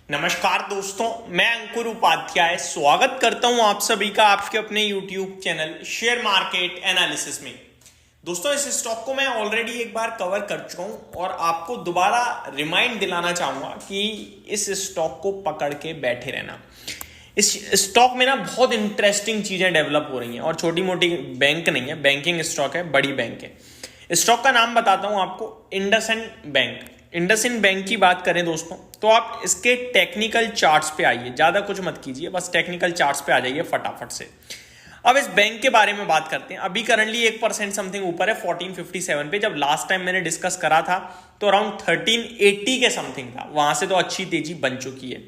नमस्कार दोस्तों, मैं अंकुर उपाध्याय स्वागत करता हूं आप सभी का आपके अपने YouTube channel share market analysis में। दोस्तों, इस स्टॉक को मैं ऑलरेडी एक बार कवर कर चुका हूं और आपको दोबारा रिमाइंड दिलाना चाहूंगा कि इस स्टॉक को पकड़ के बैठे रहना। इस स्टॉक में ना बहुत इंटरेस्टिंग चीजें डेवलप हो रही हैं और छोटी मोटी बैंक नहीं है, बैंकिंग स्टॉक है, बड़ी बैंक है। स्टॉक का नाम बताता हूं आपको, इंडसइंड बैंक। इंडसइंड बैंक की बात करें दोस्तों, तो आप इसके टेक्निकल चार्ट्स पे आइए, ज्यादा कुछ मत कीजिए, बस टेक्निकल चार्ट्स पे आ जाइए फटाफट से। अब इस बैंक के बारे में बात करते हैं। अभी करंटली 1% समथिंग ऊपर है 1457 पे। जब लास्ट टाइम मैंने डिस्कस करा था तो अराउंड 1380 के समथिंग था, वहां से तो अच्छी तेजी बन चुकी है।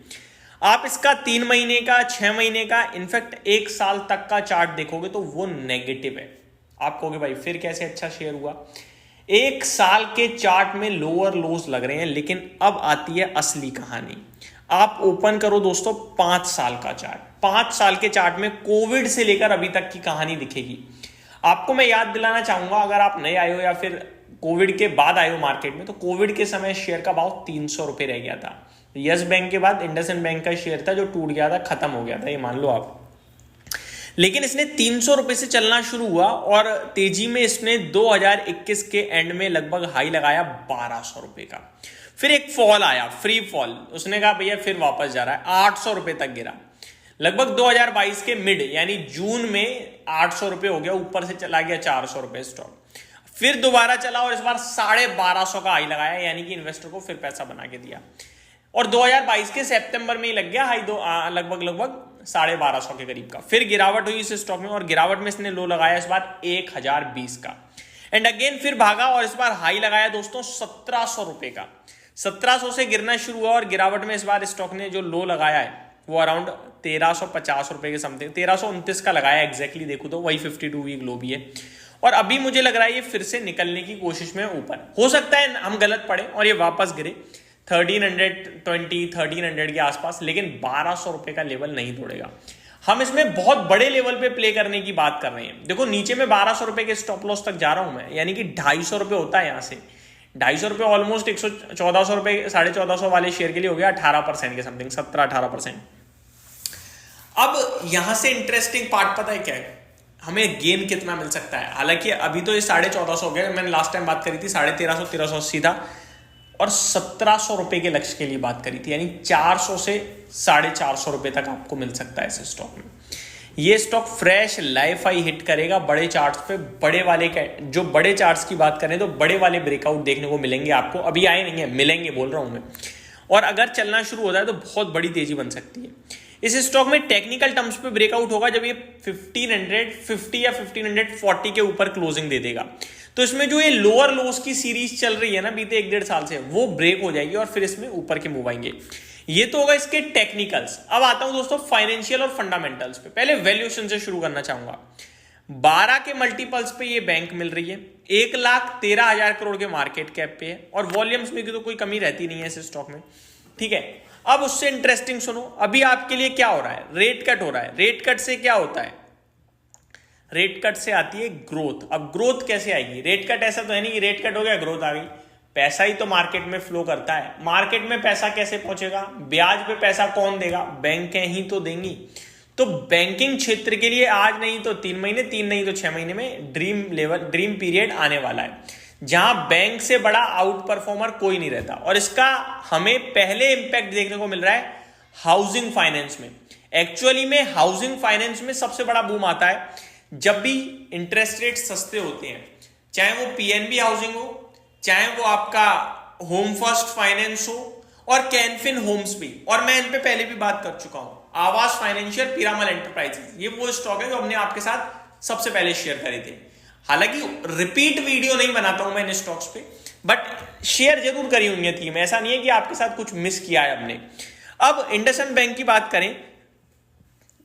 आप इसका 3 महीने का, 6 महीने का, इनफैक्ट 1 साल तक का चार्ट देखोगे तो वो नेगेटिव है। आप कहोगे भाई फिर कैसे अच्छा शेयर हुआ? 1 साल के चार्ट में लोअर लोज लग रहे हैं, लेकिन अब आती है असली कहानी। आप ओपन करो दोस्तों 5 साल का चार्ट। 5 साल के चार्ट में कोविड से लेकर अभी तक की कहानी दिखेगी आपको। मैं याद दिलाना चाहूंगा, अगर आप नए आए हो या फिर कोविड के बाद आए हो मार्केट में, तो कोविड के समय शेयर का भाव 300 रुपए रह गया था। यस बैंक के बाद इंडसइंड बैंक का शेयर था जो टूट गया था, खत्म हो गया था, ये मान लो आप। लेकिन इसने 300 रुपए से चलना शुरू हुआ और तेजी में इसने 2021 के एंड में लगभग हाई लगाया 1200 रुपए का। फिर एक फॉल आया, फ्री फॉल। उसने कहा भैया फिर वापस जा रहा है, 800 रुपए तक गिरा। लगभग 2022 के मिड यानी जून में 800 रुपए हो गया, ऊपर से चला गया 400 रुपए स्टॉक। फिर दोबारा चला और इस बार 1250 का हाई लगाया, यानी कि इन्वेस्टर को फिर पैसा बना के दिया। और 2022 के सितंबर में ही लग गया हाई, लगभग 1250 के करीब का। फिर गिरावट हुई इस स्टॉक में और गिरावट में इसने लो लगाया इस बार 1020 का। एंड अगेन फिर भागा और इस बार हाई लगाया दोस्तों 1700 रुपए का। 1700 से गिरना शुरू हुआ और गिरावट में इस बार स्टॉक ने जो लो लगाया है वो अराउंड 1350 रुपए के समथिंग, 1329 का लगाया एग्जैक्टली। देखो तो वही 52 वीक लो भी है। और अभी मुझे लग रहा है ये फिर से निकलने की कोशिश में ऊपर। हो सकता है हम गलत पड़े और ये वापस गिरे 1320, 1300 के आसपास, लेकिन 1200 रुपए का लेवल नहीं तोड़ेगा। हम इसमें बहुत बड़े लेवल पे प्ले करने की बात कर रहे हैं। देखो नीचे में 1200 रुपए के स्टॉप लॉस तक जा रहा हूं मैं, यानी कि 250 रुपए होता है यहां से। 250 रुपए ऑलमोस्ट 1400 रुपए, 1450 वाले शेयर के लिए हो गया 18% के समथिंग, 17-18%। अब यहां से इंटरेस्टिंग पार्ट पता है क्या है? हमें गेन कितना मिल सकता है। हालांकि अभी तो ये 1450 हो गया, मैंने लास्ट टाइम बात करी थी 1350, 1380 था और 1700 रुपए के लक्ष्य के लिए बात करी थी, यानी 400 से 450 रुपए तक आपको मिल सकता है इस स्टॉक में। ये stock fresh life high hit करेगा बड़े चार्ट्स पे। बड़े वाले जो बड़े चार्ट्स की बात करें तो बड़े वाले ब्रेकआउट देखने को मिलेंगे आपको। अभी आए नहीं है, मिलेंगे बोल रहा हूं मैं। और अगर चलना शुरू होता है तो बहुत बड़ी तेजी बन सकती है। इस स्टॉक में टेक्निकल टर्म्स पे ब्रेकआउट होगा जब ये 1550 या 1540 के ऊपर क्लोजिंग दे देगा। तो इसमें जो ये लोअर लोस की सीरीज चल रही है ना बीते 1-1.5 साल से, वो ब्रेक हो जाएगी और फिर इसमें ऊपर के मूव आएंगे। ये तो होगा इसके टेक्निकल्स। अब आता हूं दोस्तों फाइनेंशियल और फंडामेंटल्स पे। पहले वैल्यूएशन से शुरू करना चाहूंगा। 12 के मल्टीपल्स पे ये बैंक मिल रही है, 1,13,000 करोड़ के मार्केट कैप पे है और वॉल्यूम्स में तो कोई कमी रहती नहीं है इस स्टॉक में, ठीक है। अब उससे इंटरेस्टिंग सुनो, अभी आपके लिए क्या हो रहा है? रेट कट हो रहा है। रेट कट से क्या होता है? रेट कट से आती है ग्रोथ। अब ग्रोथ कैसे आएगी? रेट कट ऐसा तो है नहीं कि रेट कट हो गया ग्रोथ आ गई। पैसा ही तो मार्केट में फ्लो करता है। मार्केट में पैसा कैसे पहुंचेगा? ब्याज पे पैसा कौन देगा? बैंकें ही तो देंगी। तो बैंकिंग क्षेत्र के लिए आज नहीं तो 3 महीने, 3 नहीं तो 6 महीने में ड्रीम पीरियड आने वाला है, जहां बैंक से बड़ा आउट परफॉर्मर कोई नहीं रहता। और इसका हमें पहले इंपैक्ट देखने को मिल रहा है हाउसिंग फाइनेंस में। एक्चुअली में हाउसिंग फाइनेंस में सबसे बड़ा बूम आता है जब भी इंटरेस्ट रेट सस्ते होते हैं, चाहे वो पीएनबी हाउसिंग हो, चाहे वो आपका होम फर्स्ट फाइनेंस हो और कैनफिन होम्स भी। और मैं इन पे पहले भी बात कर चुका हूं। आवास फाइनेंशियल, पीरामल एंटरप्राइजेस, ये वो स्टॉक है जो हमने आपके साथ सबसे पहले शेयर करे थे। हालांकि रिपीट वीडियो नहीं बनाता हूं मैं इन स्टॉक्स पे, बट शेयर जरूर करी हुई है थी। ऐसा नहीं है कि आपके साथ कुछ मिस किया है हमने। अब इंडसइंड बैंक की बात करें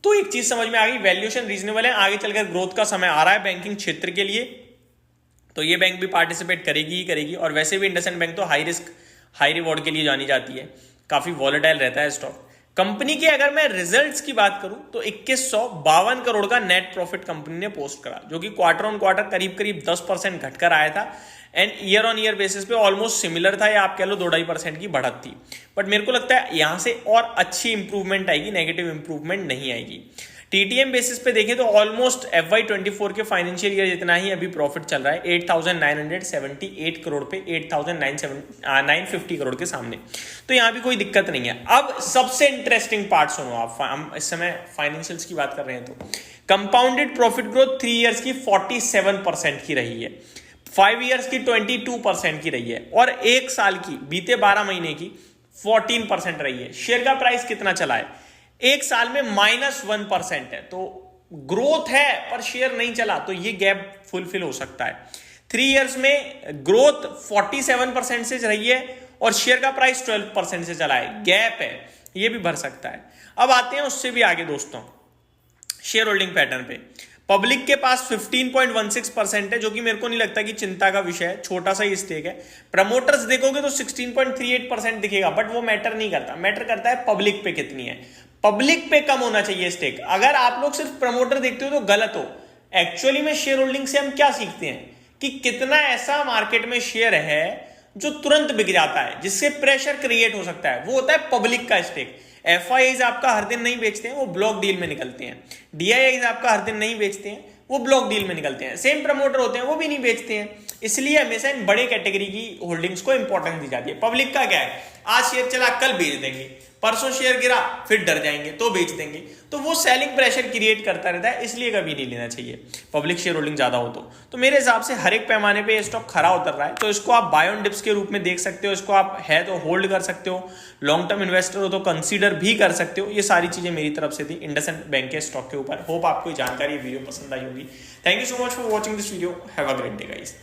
तो एक चीज समझ में आ गई, वैल्यूएशन रीजनेबल है। आगे चलकर ग्रोथ का समय आ रहा है बैंकिंग क्षेत्र के लिए, तो ये बैंक भी पार्टिसिपेट करेगी ही करेगी। और वैसे भी इंडसइंड बैंक तो हाई रिस्क हाई रिवॉर्ड के लिए जानी जाती है, काफी वॉलेटाइल रहता है स्टॉक। कंपनी के अगर मैं रिजल्ट्स की बात करूं तो 2152 करोड़ का नेट प्रॉफिट कंपनी ने पोस्ट करा, जो कि क्वार्टर ऑन क्वार्टर करीब करीब 10% घटकर आया था। And year on year basis पे ऑलमोस्ट सिमिलर था, या आप कह लो 2-2.5% की बढ़त थी। बट मेरे को लगता है यहां से और अच्छी इंप्रूवमेंट आएगी, नेगेटिव इंप्रूवमेंट नहीं आएगी। टीटीएम बेसिस पे देखें तो ऑलमोस्ट FY24 के फाइनेंशियल ईयर जितना ही अभी प्रॉफिट चल रहा है, 8,978 करोड़ पे 8,950 करोड़ के सामने, तो यहां भी कोई दिक्कत नहीं है। अब सबसे इंटरेस्टिंग पार्ट सुनो आप, हम इस समय फाइनेंशियल्स की बात कर रहे हैं, तो कंपाउंडेड प्रॉफिट ग्रोथ 3 ईयर्स की 47% की रही है, 5 ईयर्स की 22% की रही है, और 1 साल की बीते 12 महीने की 14% रही है। शेयर का प्राइस कितना चला है? 1 साल में -1% है, तो ग्रोथ है पर शेयर नहीं चला, तो ये गैप फुलफिल हो सकता है। 3 ईयर्स में ग्रोथ 47% से रही है और शेयर का प्राइस 12% से चला है, गैप है, ये भी भर सकता है। अब आते हैं उससे भी आगे दोस्तों, शेयर होल्डिंग पैटर्न पे। पब्लिक के पास 15.16% है, जो कि मेरे को नहीं लगता कि चिंता का विषय है, छोटा सा ही स्टेक है। प्रमोटर्स देखोगे तो 16.38% दिखेगा, बट वो मैटर नहीं करता, मैटर करता है पब्लिक पे कितनी है। पब्लिक पे कम होना चाहिए स्टेक। अगर आप लोग सिर्फ प्रमोटर देखते हो तो गलत हो। एक्चुअली में शेयर होल्डिंग से हम क्या सीखते हैं कि कितना ऐसा मार्केट में शेयर है जो तुरंत बिक जाता है, जिससे प्रेशर क्रिएट हो सकता है, वो होता है पब्लिक का स्टेक। FIIs आपका हर दिन नहीं बेचते हैं, वो ब्लॉक डील में निकलते हैं। DIIs आपका हर दिन नहीं बेचते हैं, वो ब्लॉक डील में निकलते हैं। सेम प्रमोटर होते हैं, वो भी नहीं बेचते हैं। इसलिए हमेशा इन बड़े कैटेगरी की होल्डिंग्स को इंपॉर्टेंस दी जाती है। पब्लिक का क्या है, आज शेयर चला कल बेच देंगे, परसों शेयर गिरा फिर डर जाएंगे तो बेच देंगे, तो वो सेलिंग प्रेशर क्रिएट करता रहता है, इसलिए कभी नहीं लेना चाहिए पब्लिक शेयर होल्डिंग ज्यादा हो तो मेरे हिसाब से हर एक पैमाने पे ये स्टॉक खरा उतर रहा है, तो इसको आप बाय ऑन डिप्स के रूप में देख सकते हो। इसको आप है तो होल्ड कर सकते हो, लॉन्ग टर्म इन्वेस्टर हो तो कंसीडर भी कर सकते हो। ये सारी चीजें मेरी तरफ से थी इंडसइंड बैंक के स्टॉक के ऊपर। होप आपको जानकारी वीडियो पसंद आई होगी। Thank you so much for watching this video. Have a great day guys.